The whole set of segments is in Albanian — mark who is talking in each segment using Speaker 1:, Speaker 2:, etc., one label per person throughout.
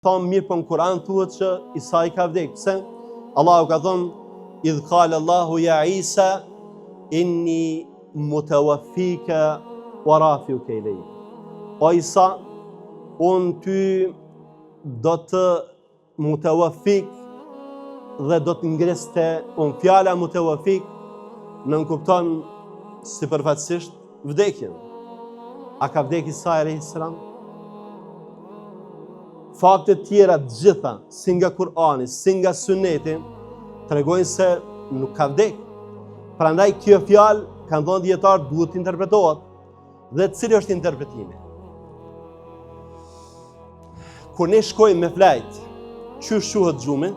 Speaker 1: thonë mirë për në Kur'an thuhet që Isa I ka vdekë. Pse? Allahu ka thonë, idh qala Allahu ya Isa, inni mutawaffika wa rafiuka ilayya. O Isa, unë ty do të mutawaffik dhe do të ngreste, unë fjala mutawaffik nënkupton sipërfaqësisht vdekjen. A ka vdekë Isa alayhis salam? Faktet tjera të gjitha, si nga Kur'ani, si nga Suneti, tregojnë se nuk ka vdekë. Prandaj kjo fjalë, kanë thënë dietarë, duhet të interpretohet. Dhe cili është interpretimi? Kur ne shkojmë me flajt, çysh quhet xhumi?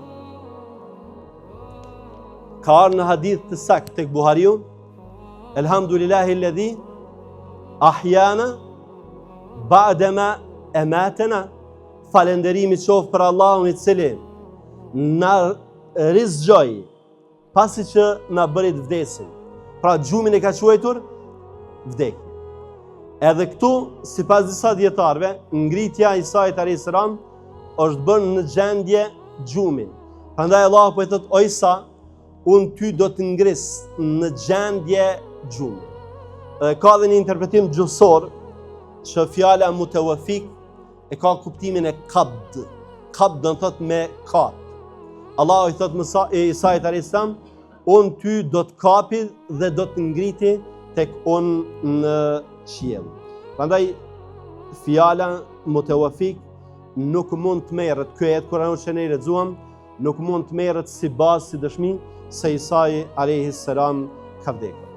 Speaker 1: Ka ardhur në hadith të saktë tek Buhariu, Elhamdulillahi alladhi ahyana ba'dama amatana. Falenderimi qoftë për Allahun I cili na rizgjoi pasi që na bëri të vdesim. Pra xhumin e ka quajtur vdekje. Edhe këtu, sipas disa dietarëve, ngritja e Isait alayhis salam është bërë në gjendje xhumin. Prandaj Allahu po I thotë, o Isa, unë ty do të ngris në gjendje xhumin. Dhe ka dhe një interpretim gjuhësor që fjala mutawaffik e ka kuptimin e qabd. Qabd do të thotë me kap. Allahu I thotë Isait alayhis salam, unë ty do të kapi dhe do të ngriti tek unë në qiell. Prandaj fjala mutawaffik nuk mund të merret, ky ajet Kur'anit që ne lexuam, nuk mund të merret si bazë, si dëshmi se Isa alayhis salam ka vdekur.